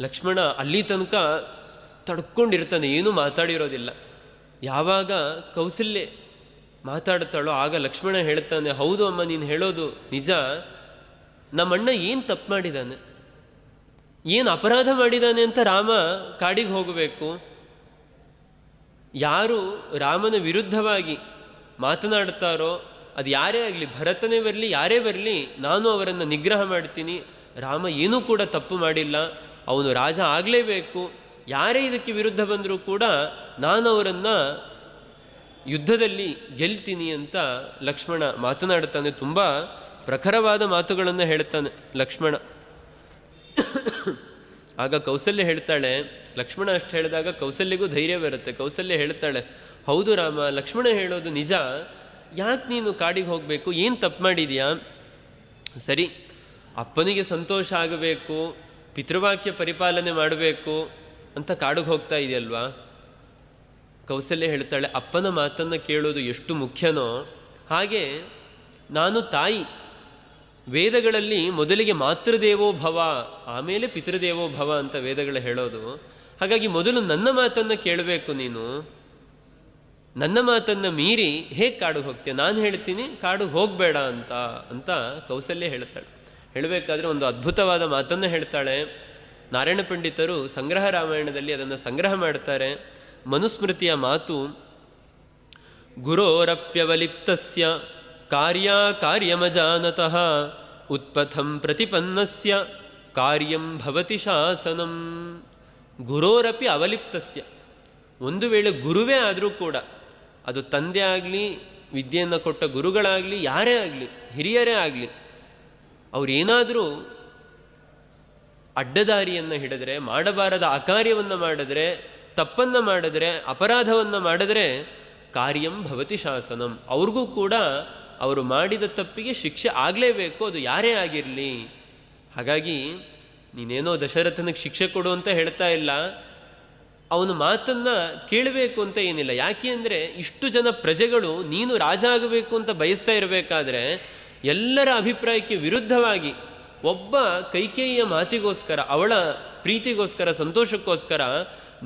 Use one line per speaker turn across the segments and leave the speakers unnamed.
ಲಕ್ಷ್ಮಣ ಅಲ್ಲಿ ತನಕ ತಡ್ಕೊಂಡಿರ್ತಾನೆ, ಏನೂ ಮಾತಾಡಿರೋದಿಲ್ಲ. ಯಾವಾಗ ಕೌಸಲ್ಯೆ ಮಾತಾಡ್ತಾಳೋ ಆಗ ಲಕ್ಷ್ಮಣ ಹೇಳ್ತಾನೆ, ಹೌದು ಅಮ್ಮ, ನೀನು ಹೇಳೋದು ನಿಜ. ನಮ್ಮಣ್ಣ ಏನು ತಪ್ಪು ಮಾಡಿದ್ದಾನೆ, ಏನು ಅಪರಾಧ ಮಾಡಿದ್ದಾನೆ ಅಂತ ರಾಮ ಕಾಡಿಗೆ ಹೋಗಬೇಕು? ಯಾರು ರಾಮನ ವಿರುದ್ಧವಾಗಿ ಮಾತನಾಡ್ತಾರೋ ಅದು ಯಾರೇ ಆಗಲಿ, ಭರತನೇ ಬರಲಿ ಯಾರೇ ಬರಲಿ, ನಾನು ಅವರನ್ನು ನಿಗ್ರಹ ಮಾಡ್ತೀನಿ. ರಾಮ ಏನೂ ಕೂಡ ತಪ್ಪು ಮಾಡಿಲ್ಲ, ಅವನು ರಾಜ ಆಗಲೇಬೇಕು. ಯಾರೇ ಇದಕ್ಕೆ ವಿರುದ್ಧ ಬಂದರೂ ಕೂಡ ನಾನು ಅವರನ್ನು ಯುದ್ಧದಲ್ಲಿ ಗೆಲ್ತೀನಿ ಅಂತ ಲಕ್ಷ್ಮಣ ಮಾತನಾಡ್ತಾನೆ. ತುಂಬ ಪ್ರಖರವಾದ ಮಾತುಗಳನ್ನು ಹೇಳ್ತಾನೆ ಲಕ್ಷ್ಮಣ. ಆಗ ಕೌಸಲ್ಯ ಹೇಳ್ತಾಳೆ, ಲಕ್ಷ್ಮಣ ಅಷ್ಟು ಹೇಳಿದಾಗ ಕೌಸಲ್ಯಗೂ ಧೈರ್ಯ ಬರುತ್ತೆ. ಕೌಸಲ್ಯ ಹೇಳ್ತಾಳೆ, ಹೌದು ರಾಮ, ಲಕ್ಷ್ಮಣ ಹೇಳೋದು ನಿಜ. ಯಾಕೆ ನೀನು ಕಾಡಿಗೆ ಹೋಗಬೇಕು, ಏನು ತಪ್ಪು ಮಾಡಿದೆಯಾ? ಸರಿ, ಅಪ್ಪನಿಗೆ ಸಂತೋಷ ಆಗಬೇಕು, ಪಿತೃವಾಕ್ಯ ಪರಿಪಾಲನೆ ಮಾಡಬೇಕು ಅಂತ ಕಾಡಿಗೆ ಹೋಗ್ತಾ ಇದೆಯಲ್ವಾ? ಕೌಸಲ್ಯ ಹೇಳ್ತಾಳೆ, ಅಪ್ಪನ ಮಾತನ್ನು ಕೇಳೋದು ಎಷ್ಟು ಮುಖ್ಯನೋ ಹಾಗೆ ನಾನು ತಾಯಿ. ವೇದಗಳಲ್ಲಿ ಮೊದಲಿಗೆ ಮಾತೃದೇವೋ ಭವ, ಆಮೇಲೆ ಪಿತೃದೇವೋ ಭವ ಅಂತ ವೇದಗಳು ಹೇಳೋದು. ಹಾಗಾಗಿ ಮೊದಲು ನನ್ನ ಮಾತನ್ನು ಕೇಳಬೇಕು ನೀನು. ನನ್ನ ಮಾತನ್ನು ಮೀರಿ ಹೇಗೆ ಕಾಡಿಗೆ ಹೋಗ್ತೀಯ? ನಾನು ಹೇಳ್ತೀನಿ ಕಾಡಿಗೆ ಹೋಗಬೇಡ ಅಂತ ಕೌಸಲ್ಯ ಹೇಳ್ತಾಳೆ. ಹೇಳಬೇಕಾದ್ರೆ ಒಂದು ಅದ್ಭುತವಾದ ಮಾತನ್ನು ಹೇಳ್ತಾಳೆ. ನಾರಾಯಣ ಪಂಡಿತರು ಸಂಗ್ರಹ ರಾಮಾಯಣದಲ್ಲಿ ಅದನ್ನು ಸಂಗ್ರಹ ಮಾಡ್ತಾರೆ. ಮನುಸ್ಮೃತಿಯ ಮಾತು, ಗುರೋರಪ್ಯವಲಿಪ್ತಸ್ಯ ಕಾರ್ಯಮಜಾನತಃ ಉತ್ಪಥಂ ಪ್ರತಿಪನ್ನಸ್ಯ ಕಾರ್ಯಂ ಭವತಿ ಶಾಸನಂ. ಗುರೋರಪಿ ಅವಲಿಪ್ತಸ್ಯ, ಒಂದು ವೇಳೆ ಗುರುವೇ ಆದರೂ ಕೂಡ, ಅದು ತಂದೆ ಆಗಲಿ, ವಿದ್ಯೆಯನ್ನು ಕೊಟ್ಟ ಗುರುಗಳಾಗಲಿ, ಯಾರೇ ಆಗಲಿ, ಹಿರಿಯರೇ ಆಗಲಿ, ಅವರೇನಾದರೂ ಅಡ್ಡದಾರಿಯನ್ನು ಹಿಡಿದ್ರೆ, ಮಾಡಬಾರದ ಅಕಾರ್ಯವನ್ನು ಮಾಡಿದ್ರೆ, ತಪ್ಪನ್ನು ಮಾಡಿದ್ರೆ, ಅಪರಾಧವನ್ನು ಮಾಡಿದ್ರೆ ಕಾರ್ಯಂ ಭವತಿ ಶಾಸನಂ, ಅವ್ರಿಗೂ ಕೂಡ ಅವರು ಮಾಡಿದ ತಪ್ಪಿಗೆ ಶಿಕ್ಷೆ ಆಗಲೇಬೇಕು, ಅದು ಯಾರೇ ಆಗಿರಲಿ. ಹಾಗಾಗಿ ನೀನೇನೋ ದಶರಥನಿಗೆ ಶಿಕ್ಷೆ ಕೊಡು ಅಂತ ಹೇಳ್ತಾ ಇಲ್ಲ, ಅವನ ಮಾತನ್ನು ಕೇಳಬೇಕು ಅಂತ ಏನಿಲ್ಲ. ಯಾಕೆ ಅಂದರೆ ಇಷ್ಟು ಜನ ಪ್ರಜೆಗಳು ನೀನು ರಾಜ ಆಗಬೇಕು ಅಂತ ಬಯಸ್ತಾ ಇರಬೇಕಾದ್ರೆ ಎಲ್ಲರ ಅಭಿಪ್ರಾಯಕ್ಕೆ ವಿರುದ್ಧವಾಗಿ ಒಬ್ಬ ಕೈಕೇಯಿಯ ಮಾತಿಗೋಸ್ಕರ, ಅವಳ ಪ್ರೀತಿಗೋಸ್ಕರ, ಸಂತೋಷಕ್ಕೋಸ್ಕರ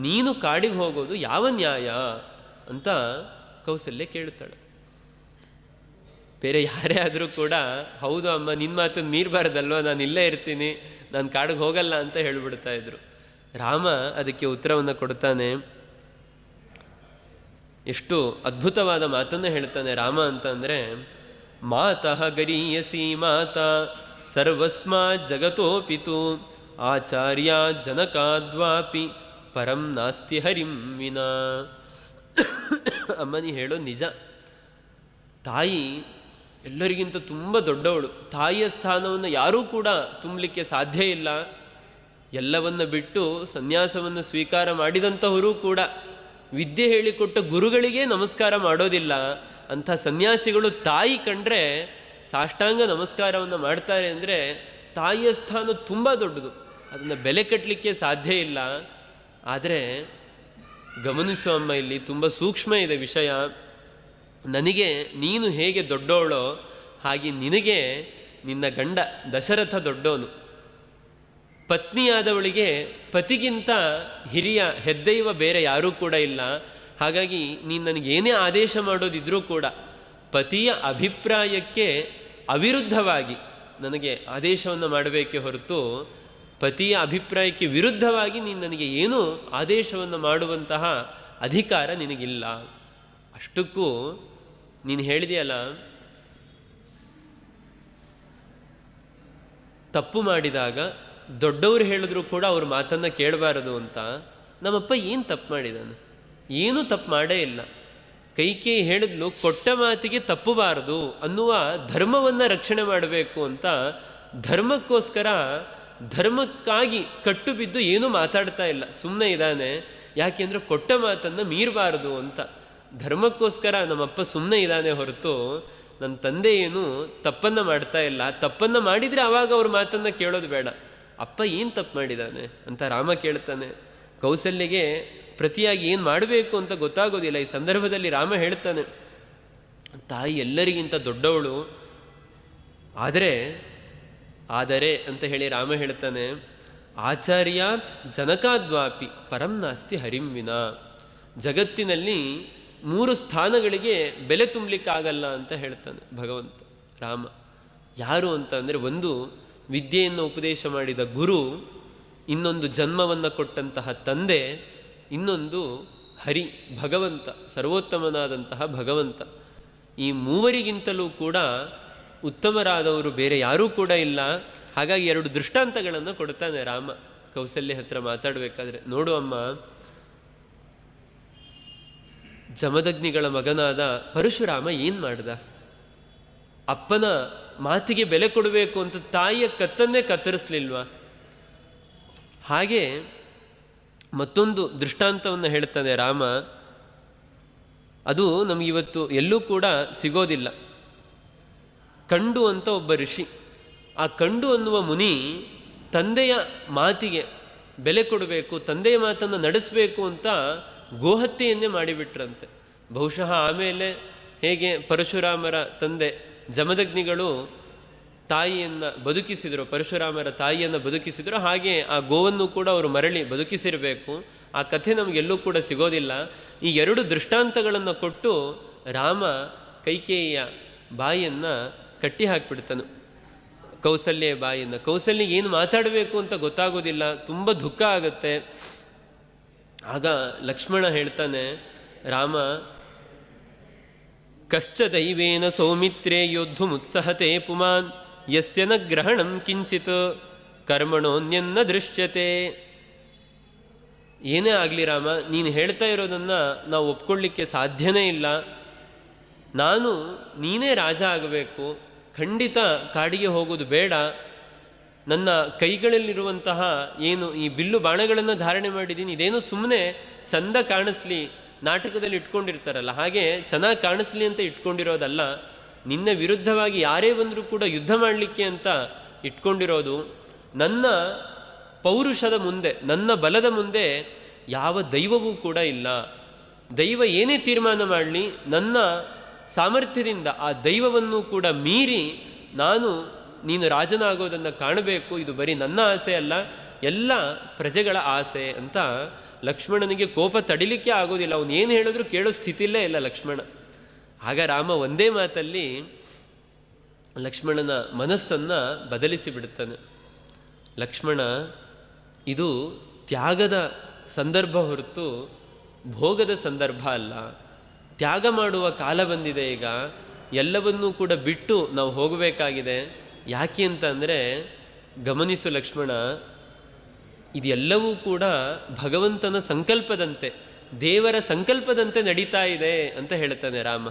ನೀನು ಕಾಡಿಗೆ ಹೋಗೋದು ಯಾವ ನ್ಯಾಯ ಅಂತ ಕೌಸಲ್ಯ ಕೇಳ್ತಾಳೆ. ಬೇರೆ ಯಾರೇ ಆದರೂ ಕೂಡ ಹೌದು ಅಮ್ಮ, ನಿನ್ನ ಮಾತನ್ನು ಮೀರಬಾರ್ದಲ್ವ, ನಾನು ಇಲ್ಲೇ ಇರ್ತೀನಿ, ನಾನು ಕಾಡಿಗೆ ಹೋಗಲ್ಲ ಅಂತ ಹೇಳಿಬಿಡ್ತಾ ಇದ್ರು. ರಾಮ ಅದಕ್ಕೆ ಉತ್ತರವನ್ನು ಕೊಡ್ತಾನೆ. ಎಷ್ಟು ಅದ್ಭುತವಾದ ಮಾತನ್ನು ಹೇಳ್ತಾನೆ ರಾಮ ಅಂತಂದರೆ, ಮಾತಃ ಗರೀಯಸಿ ಮಾತಾ ಸರ್ವಸ್ಮಾತ್ ಜಗತೋಪಿತು ಆಚಾರ್ಯ ಜನಕಾದ್ವಾಪಿ ಪರಂ ನಾಸ್ತಿ ಹರಿಂ ವಿನಾ. ಅಮ್ಮನಿ ಹೇಳೋ ನಿಜ, ತಾಯಿ ಎಲ್ಲರಿಗಿಂತ ತುಂಬ ದೊಡ್ಡವಳು. ತಾಯಿಯ ಸ್ಥಾನವನ್ನು ಯಾರೂ ಕೂಡ ತುಂಬಲಿಕ್ಕೆ ಸಾಧ್ಯ ಇಲ್ಲ. ಎಲ್ಲವನ್ನು ಬಿಟ್ಟು ಸನ್ಯಾಸವನ್ನು ಸ್ವೀಕಾರ ಮಾಡಿದಂಥವರು ಕೂಡ ವಿದ್ಯೆ ಹೇಳಿಕೊಟ್ಟ ಗುರುಗಳಿಗೆ ನಮಸ್ಕಾರ ಮಾಡೋದಿಲ್ಲ. ಅಂಥ ಸನ್ಯಾಸಿಗಳು ತಾಯಿ ಕಂಡ್ರೆ ಸಾಷ್ಟಾಂಗ ನಮಸ್ಕಾರವನ್ನು ಮಾಡ್ತಾರೆ. ಅಂದರೆ ತಾಯಿಯ ಸ್ಥಾನ ತುಂಬ ದೊಡ್ಡದು, ಅದನ್ನು ಬೆಲೆ ಕಟ್ಟಲಿಕ್ಕೆ ಸಾಧ್ಯ ಇಲ್ಲ. ಆದರೆ ಗಮನಿಸೋ ಅಮ್ಮ, ಇಲ್ಲಿ ತುಂಬ ಸೂಕ್ಷ್ಮ ಇದೆ ವಿಷಯ. ನನಗೆ ನೀನು ಹೇಗೆ ದೊಡ್ಡವಳೋ ಹಾಗೆ ನಿನಗೆ ನಿನ್ನ ಗಂಡ ದಶರಥ ದೊಡ್ಡವನು. ಪತ್ನಿಯಾದವಳಿಗೆ ಪತಿಗಿಂತ ಹಿರಿಯ ಹೆದ್ದೈವ ಬೇರೆ ಯಾರೂ ಕೂಡ ಇಲ್ಲ. ಹಾಗಾಗಿ ನೀನು ನನಗೇನೇ ಆದೇಶ ಮಾಡೋದಿದ್ರೂ ಕೂಡ ಪತಿಯ ಅಭಿಪ್ರಾಯಕ್ಕೆ ಅವಿರುದ್ಧವಾಗಿ ನನಗೆ ಆದೇಶವನ್ನು ಮಾಡಬೇಕೇ ಹೊರತು ಪತಿಯ ಅಭಿಪ್ರಾಯಕ್ಕೆ ವಿರುದ್ಧವಾಗಿ ನೀನು ನನಗೆ ಏನೂ ಆದೇಶವನ್ನು ಮಾಡುವಂತಹ ಅಧಿಕಾರ ನಿನಗಿಲ್ಲ. ಅಷ್ಟಕ್ಕೂ ನೀನು ಹೇಳಿದೆಯಲ್ಲ, ತಪ್ಪು ಮಾಡಿದಾಗ ದೊಡ್ಡವರು ಹೇಳಿದ್ರು ಕೂಡ ಅವ್ರ ಮಾತನ್ನು ಕೇಳಬಾರದು ಅಂತ. ನಮ್ಮಪ್ಪ ಏನು ತಪ್ಪು ಮಾಡಿದಾನೆ? ಏನೂ ತಪ್ಪು ಮಾಡೇ ಇಲ್ಲ. ಕೈಕೇಯಿ ಹೇಳಿದ್ಲು, ಕೊಟ್ಟ ಮಾತಿಗೆ ತಪ್ಪಬಾರದು ಅನ್ನುವ ಧರ್ಮವನ್ನು ರಕ್ಷಣೆ ಮಾಡಬೇಕು ಅಂತ. ಧರ್ಮಕ್ಕೋಸ್ಕರ, ಧರ್ಮಕ್ಕಾಗಿ ಕಟ್ಟು ಬಿದ್ದು ಏನೂ ಮಾತಾಡ್ತಾ ಇಲ್ಲ, ಸುಮ್ಮನೆ ಇದ್ದಾನೆ. ಯಾಕೆಂದರೆ ಕೊಟ್ಟ ಮಾತನ್ನು ಮೀರಬಾರದು ಅಂತ. ಧರ್ಮಕ್ಕೋಸ್ಕರ ನಮ್ಮಪ್ಪ ಸುಮ್ಮನೆ ಇದ್ದಾನೆ ಹೊರತು ನನ್ನ ತಂದೆ ಏನು ತಪ್ಪನ್ನು ಮಾಡ್ತಾ ಇಲ್ಲ. ತಪ್ಪನ್ನು ಮಾಡಿದರೆ ಆವಾಗ ಅವ್ರ ಮಾತನ್ನು ಕೇಳೋದು ಬೇಡ. ಅಪ್ಪ ಏನು ತಪ್ಪು ಮಾಡಿದ್ದಾನೆ ಅಂತ ರಾಮ ಕೇಳ್ತಾನೆ. ಕೌಸಲ್ಯಗೆ ಪ್ರತಿಯಾಗಿ ಏನು ಮಾಡಬೇಕು ಅಂತ ಗೊತ್ತಾಗೋದಿಲ್ಲ. ಈ ಸಂದರ್ಭದಲ್ಲಿ ರಾಮ ಹೇಳ್ತಾನೆ, ತಾಯಿ ಎಲ್ಲರಿಗಿಂತ ದೊಡ್ಡವಳು. ಆದರೆ ಅಂತ ಹೇಳಿ ರಾಮ ಹೇಳ್ತಾನೆ, ಆಚಾರ್ಯಾತ್ ಜನಕಾದ್ವಾಪಿ ಪರಂ ನಾಸ್ತಿ ಹರಿಂ ವಿನಾ. ಜಗತ್ತಿನಲ್ಲಿ 3 ಸ್ಥಾನಗಳಿಗೆ ಬೆಲೆ ತುಂಬಲಿಕ್ಕಾಗಲ್ಲ ಅಂತ ಹೇಳ್ತಾನೆ ಭಗವಂತ ರಾಮ. ಯಾರು ಅಂತ ಅಂದರೆ, ಒಂದು ವಿದ್ಯೆಯನ್ನು ಉಪದೇಶ ಮಾಡಿದ ಗುರು, ಇನ್ನೊಂದು ಜನ್ಮವನ್ನು ಕೊಟ್ಟಂತಹ ತಂದೆ, ಇನ್ನೊಂದು ಹರಿ ಭಗವಂತ, ಸರ್ವೋತ್ತಮನಾದಂತಹ ಭಗವಂತ. ಈ ಮೂವರಿಗಿಂತಲೂ ಕೂಡ ಉತ್ತಮರಾದವರು ಬೇರೆ ಯಾರೂ ಕೂಡ ಇಲ್ಲ. ಹಾಗಾಗಿ 2 ದೃಷ್ಟಾಂತಗಳನ್ನು ಕೊಡ್ತಾನೆ ರಾಮ ಕೌಸಲ್ಯ ಹತ್ರ ಮಾತಾಡಬೇಕಾದ್ರೆ. ನೋಡು ಅಮ್ಮ, ಜಮದಗ್ನಿಗಳ ಮಗನಾದ ಪರಶುರಾಮ ಏನು ಮಾಡ್ದ? ಅಪ್ಪನ ಮಾತಿಗೆ ಬೆಲೆ ಕೊಡಬೇಕು ಅಂತ ತಾಯಿಯ ಕತ್ತನ್ನೇ ಕತ್ತರಿಸಲಿಲ್ವಾ? ಹಾಗೆ ಮತ್ತೊಂದು ದೃಷ್ಟಾಂತವನ್ನು ಹೇಳ್ತಾನೆ ರಾಮ. ಅದು ನಮಗಿವತ್ತು ಎಲ್ಲೂ ಕೂಡ ಸಿಗೋದಿಲ್ಲ. ಕಂಡು ಅಂತ ಒಬ್ಬ ಋಷಿ. ಆ ಕಂಡು ಅನ್ನುವ ಮುನಿ ತಂದೆಯ ಮಾತಿಗೆ ಬೆಲೆ ಕೊಡಬೇಕು, ತಂದೆಯ ಮಾತನ್ನು ನಡೆಸಬೇಕು ಅಂತ ಗೋಹತ್ಯೆಯನ್ನೇ ಮಾಡಿಬಿಟ್ರಂತೆ. ಬಹುಶಃ ಆಮೇಲೆ ಹೇಗೆ ಪರಶುರಾಮರ ತಂದೆ ಜಮದಗ್ನಿಗಳು ತಾಯಿಯನ್ನು ಬದುಕಿಸಿದರು, ಪರಶುರಾಮರ ತಾಯಿಯನ್ನು ಬದುಕಿಸಿದರು, ಹಾಗೆ ಆ ಗೋವನ್ನು ಕೂಡ ಅವರು ಮರಳಿ ಬದುಕಿಸಿರಬೇಕು. ಆ ಕಥೆ ನಮಗೆಲ್ಲೂ ಕೂಡ ಸಿಗೋದಿಲ್ಲ. ಈ 2 ದೃಷ್ಟಾಂತಗಳನ್ನು ಕೊಟ್ಟು ರಾಮ ಕೈಕೇಯಿಯ ಬಾಯಿಯನ್ನು ಕಟ್ಟಿ ಹಾಕಿಬಿಡ್ತಾನೆ, ಕೌಸಲ್ಯ ಬಾಯಿಯನ್ನು. ಕೌಸಲ್ಯ ಏನು ಮಾತಾಡಬೇಕು ಅಂತ ಗೊತ್ತಾಗೋದಿಲ್ಲ, ತುಂಬ ದುಃಖ ಆಗುತ್ತೆ. ಆಗ ಲಕ್ಷ್ಮಣ ಹೇಳ್ತಾನೆ, ರಾಮ ಕಶ್ಚ ದೈವೇನ ಸೌಮಿತ್ರೇ ಯೋದ್ಧುಮುತ್ಸಹತೆ ಪುಮಾನ್ ಯಸ್ಯ ನ ಗ್ರಹಣಂ ಕಿಂಚಿತ್ ಕರ್ಮಣೋನ್ಯನ್ನ ದೃಶ್ಯತೆ. ಏನೇ ಆಗಲಿ ರಾಮ, ನೀನು ಹೇಳ್ತಾ ಇರೋದನ್ನು ನಾವು ಒಪ್ಕೊಳ್ಳಿಕ್ಕೆ ಸಾಧ್ಯನೇ ಇಲ್ಲ. ನೀನೇ ರಾಜ ಆಗಬೇಕು, ಖಂಡಿತ ಕಾಡಿಗೆ ಹೋಗೋದು ಬೇಡ. ನನ್ನ ಕೈಗಳಲ್ಲಿರುವಂತಹ ಏನು ಈ ಬಿಲ್ಲು ಬಾಣಗಳನ್ನು ಧಾರಣೆ ಮಾಡಿದ್ದೀನಿ, ಇದೇನು ಸುಮ್ಮನೆ ಚಂದ ಕಾಣಿಸ್ಲಿ, ನಾಟಕದಲ್ಲಿ ಇಟ್ಕೊಂಡಿರ್ತಾರಲ್ಲ ಹಾಗೆ ಚೆನ್ನಾಗಿ ಕಾಣಿಸ್ಲಿ ಅಂತ ಇಟ್ಕೊಂಡಿರೋದಲ್ಲ. ನಿನ್ನ ವಿರುದ್ಧವಾಗಿ ಯಾರೇ ಬಂದರೂ ಕೂಡ ಯುದ್ಧ ಮಾಡಲಿಕ್ಕೆ ಅಂತ ಇಟ್ಕೊಂಡಿರೋದು. ನನ್ನ ಪೌರುಷದ ಮುಂದೆ, ನನ್ನ ಬಲದ ಮುಂದೆ ಯಾವ ದೈವವೂ ಕೂಡ ಇಲ್ಲ. ದೈವ ಏನೇ ತೀರ್ಮಾನ ಮಾಡಲಿ, ನನ್ನ ಸಾಮರ್ಥ್ಯದಿಂದ ಆ ದೈವವನ್ನು ಕೂಡ ಮೀರಿ ನೀನು ರಾಜನಾಗೋದನ್ನು ಕಾಣಬೇಕು. ಇದು ಬರೀ ನನ್ನ ಆಸೆ ಅಲ್ಲ, ಎಲ್ಲ ಪ್ರಜೆಗಳ ಆಸೆ ಅಂತ ಲಕ್ಷ್ಮಣನಿಗೆ ಕೋಪ ತಡಿಲಿಕ್ಕೆ ಆಗೋದಿಲ್ಲ. ಅವನು ಏನು ಹೇಳಿದ್ರು ಕೇಳೋ ಸ್ಥಿತಿಯಲ್ಲೇ ಇಲ್ಲ ಲಕ್ಷ್ಮಣ. ಆಗ ರಾಮ ಒಂದೇ ಮಾತಲ್ಲಿ ಲಕ್ಷ್ಮಣನ ಮನಸ್ಸನ್ನು ಬದಲಿಸಿ ಬಿಡುತ್ತಾನೆ. ಲಕ್ಷ್ಮಣ, ಇದು ತ್ಯಾಗದ ಸಂದರ್ಭ ಹೊರತು ಭೋಗದ ಸಂದರ್ಭ ಅಲ್ಲ. ತ್ಯಾಗ ಮಾಡುವ ಕಾಲ ಬಂದಿದೆ ಈಗ. ಎಲ್ಲವನ್ನೂ ಕೂಡ ಬಿಟ್ಟು ನಾವು ಹೋಗಬೇಕಾಗಿದೆ. ಯಾಕೆ ಅಂತ ಅಂದರೆ, ಗಮನಿಸು ಲಕ್ಷ್ಮಣ, ಇದೆಲ್ಲವೂ ಕೂಡ ಭಗವಂತನ ಸಂಕಲ್ಪದಂತೆ, ದೇವರ ಸಂಕಲ್ಪದಂತೆ ನಡೀತಾ ಇದೆ ಅಂತ ಹೇಳ್ತಾನೆ ರಾಮ.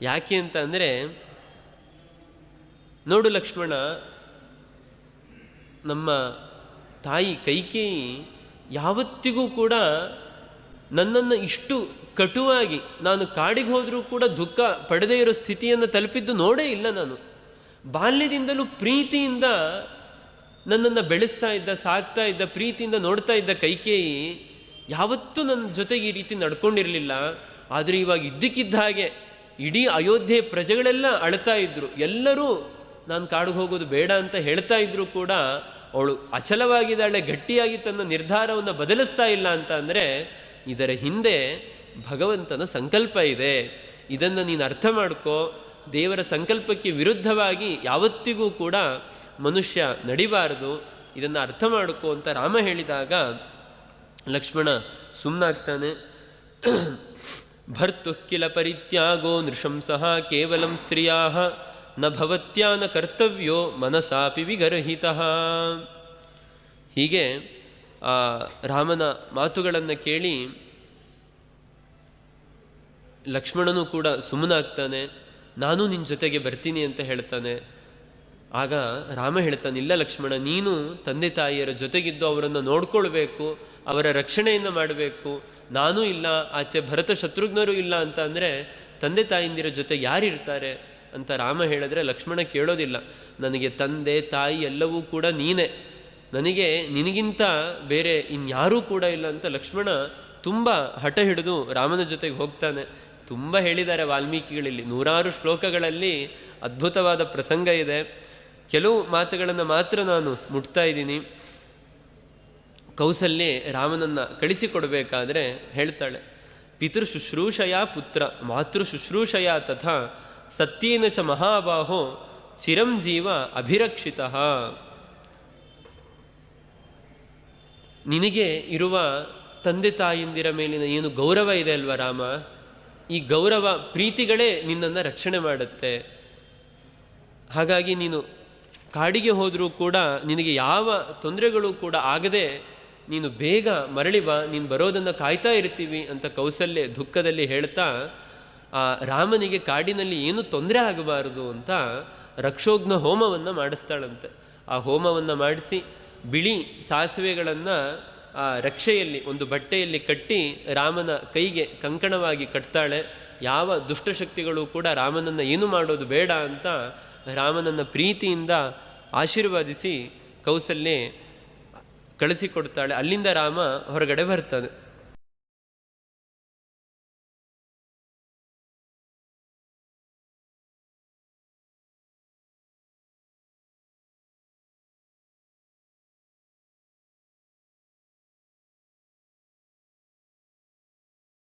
ಯಾಕೆ ಅಂತ ಅಂದರೆ, ನೋಡು ಲಕ್ಷ್ಮಣ, ನಮ್ಮ ತಾಯಿ ಕೈಕೇಯಿ ಯಾವತ್ತಿಗೂ ಕೂಡ ನನ್ನನ್ನು ಇಷ್ಟು ಕಟುವಾಗಿ, ನಾನು ಕಾಡಿಗೆ ಹೋದರೂ ಕೂಡ ದುಃಖ ಪಡೆದೇ ಇರೋ ಸ್ಥಿತಿಯನ್ನು ತಲುಪಿದ್ದು ನೋಡೇ ಇಲ್ಲ. ನಾನು ಬಾಲ್ಯದಿಂದಲೂ ಪ್ರೀತಿಯಿಂದ ನನ್ನನ್ನು ಬೆಳೆಸ್ತಾ ಇದ್ದ, ಸಾಕ್ತಾ ಇದ್ದ, ಪ್ರೀತಿಯಿಂದ ನೋಡ್ತಾ ಇದ್ದ ಕೈಕೇಯಿ ಯಾವತ್ತೂ ನನ್ನ ಜೊತೆಗೆ ಈ ರೀತಿ ನಡ್ಕೊಂಡಿರಲಿಲ್ಲ. ಆದರೆ ಇವಾಗ ಇದ್ದಕ್ಕಿದ್ದ ಹಾಗೆ ಇಡೀ ಅಯೋಧ್ಯೆ ಪ್ರಜೆಗಳೆಲ್ಲ ಅಳ್ತಾ ಇದ್ರು. ಎಲ್ಲರೂ ನಾನು ಕಾಡಿಗೆ ಹೋಗೋದು ಬೇಡ ಅಂತ ಹೇಳ್ತಾ ಇದ್ರು ಕೂಡ ಅವಳು ಅಚಲವಾಗಿದ್ದಾಳೆ, ಗಟ್ಟಿಯಾಗಿ ತನ್ನ ನಿರ್ಧಾರವನ್ನು ಬದಲಿಸ್ತಾ ಇಲ್ಲ ಅಂತ ಅಂದರೆ, ಇದರ ಹಿಂದೆ ಭಗವಂತನ ಸಂಕಲ್ಪ ಇದೆ. ಇದನ್ನು ನೀನು ಅರ್ಥ ಮಾಡ್ಕೋ. ದೇವರ ಸಂಕಲ್ಪಕ್ಕೆ ವಿರುದ್ಧವಾಗಿ ಯಾವತ್ತಿಗೂ ಕೂಡ ಮನುಷ್ಯ ನಡಿಬಾರದು. ಇದನ್ನು ಅರ್ಥ ಮಾಡ್ಕೋ ಅಂತ ರಾಮ ಹೇಳಿದಾಗ ಲಕ್ಷ್ಮಣ ಸುಮ್ಮನಾಗ್ತಾನೆ. ಭರ್ತು ಕಿಲ ಪರಿತ್ಯಾಗೋ ನೃಶಂಸಃ ಕೇವಲಂ ಸ್ತ್ರೀಯಾ ನ ಭವತ್ಯಾನ ಕರ್ತವ್ಯೋ ಮನಸಾಪಿ ವಿಗರ್ಹಿತಃ. ಹೀಗೆ ಆ ರಾಮನ ಮಾತುಗಳನ್ನು ಕೇಳಿ ಲಕ್ಷ್ಮಣನು ಕೂಡ ಸುಮ್ಮನಾಗ್ತಾನೆ. ನಾನು ನಿನ್ನ ಜೊತೆಗೆ ಬರ್ತೀನಿ ಅಂತ ಹೇಳ್ತಾನೆ. ಆಗ ರಾಮ ಹೇಳ್ತಾನೆ, ಇಲ್ಲ ಲಕ್ಷ್ಮಣ, ನೀನು ತಂದೆ ತಾಯಿಯರ ಜೊತೆಗಿದ್ದು ಅವರನ್ನು ನೋಡ್ಕೊಳ್ಬೇಕು, ಅವರ ರಕ್ಷಣೆಯನ್ನು ಮಾಡಬೇಕು. ನಾನೂ ಇಲ್ಲ, ಆಚೆ ಭರತ ಶತ್ರುಘ್ನರೂ ಇಲ್ಲ ಅಂತ ಅಂದರೆ ತಂದೆ ತಾಯಿಂದಿರ ಜೊತೆ ಯಾರಿರ್ತಾರೆ ಅಂತ ರಾಮ ಹೇಳಿದ್ರೆ ಲಕ್ಷ್ಮಣ ಕೇಳೋದಿಲ್ಲ. ನನಗೆ ತಂದೆ ತಾಯಿ ಎಲ್ಲವೂ ಕೂಡ ನೀನೇ, ನನಗೆ ನಿನಗಿಂತ ಬೇರೆ ಇನ್ಯಾರೂ ಕೂಡ ಇಲ್ಲ ಅಂತ ಲಕ್ಷ್ಮಣ ತುಂಬ ಹಠ ಹಿಡಿದು ರಾಮನ ಜೊತೆಗೆ ಹೋಗ್ತಾನೆ. ತುಂಬ ಹೇಳಿದ್ದಾರೆ ವಾಲ್ಮೀಕಿಗಳಲ್ಲಿ, 100 ಶ್ಲೋಕಗಳಲ್ಲಿ ಅದ್ಭುತವಾದ ಪ್ರಸಂಗ ಇದೆ. ಕೆಲವು ಮಾತುಗಳನ್ನು ಮಾತ್ರ ನಾನು ಮುಟ್ತಾ ಇದ್ದೀನಿ. ಕೌಸಲ್ಯೆ ರಾಮನನ್ನು ಕಳಿಸಿಕೊಡಬೇಕಾದ್ರೆ ಹೇಳ್ತಾಳೆ, ಪಿತೃ ಶುಶ್ರೂಷಯ ಪುತ್ರ ಮಾತೃ ಶುಶ್ರೂಷಯ ತಥಾ ಸತ್ಯೇನ ಚ ಮಹಾಬಾಹೋ ಚಿರಂಜೀವ ಅಭಿರಕ್ಷಿತ. ನಿನಗೆ ಇರುವ ತಂದೆ ತಾಯಿಂದಿರ ಮೇಲಿನ ಏನು ಗೌರವ ಇದೆ ಅಲ್ವ ರಾಮ, ಈ ಗೌರವ ಪ್ರೀತಿಗಳೇ ನಿನ್ನನ್ನು ರಕ್ಷಣೆ ಮಾಡುತ್ತೆ. ಹಾಗಾಗಿ ನೀನು ಕಾಡಿಗೆ ಹೋದರೂ ಕೂಡ ನಿನಗೆ ಯಾವ ತೊಂದರೆಗಳು ಕೂಡ ಆಗದೆ ನೀನು ಬೇಗ ಮರಳಿ ಬಾ, ನೀನು ಬರೋದನ್ನು ಕಾಯ್ತಾ ಇರ್ತೀವಿ ಅಂತ ಕೌಸಲ್ಯ ದುಃಖದಲ್ಲಿ ಹೇಳ್ತಾ ಆ ರಾಮನಿಗೆ ಕಾಡಿನಲ್ಲಿ ಏನು ತೊಂದರೆ ಆಗಬಾರದು ಅಂತ ರಕ್ಷೋಘ್ನ ಹೋಮವನ್ನು ಮಾಡಿಸ್ತಾಳಂತೆ. ಆ ಹೋಮವನ್ನು ಮಾಡಿಸಿ ಬಿಳಿ ಸಾಸಿವೆಗಳನ್ನು ಆ ರಕ್ಷೆಯಲ್ಲಿ ಒಂದು ಬಟ್ಟೆಯಲ್ಲಿ ಕಟ್ಟಿ ರಾಮನ ಕೈಗೆ ಕಂಕಣವಾಗಿ ಕಟ್ತಾಳೆ. ಯಾವ ದುಷ್ಟಶಕ್ತಿಗಳು ಕೂಡ ರಾಮನನ್ನು ಏನು ಮಾಡೋದು ಬೇಡ ಅಂತ ರಾಮನನ್ನು ಪ್ರೀತಿಯಿಂದ ಆಶೀರ್ವಾದಿಸಿ ಕೌಸಲ್ಯೆ ಕಳಿಸಿಕೊಡ್ತಾಳೆ. ಅಲ್ಲಿಂದ ರಾಮ ಹೊರಗಡೆ ಬರ್ತಾನೆ.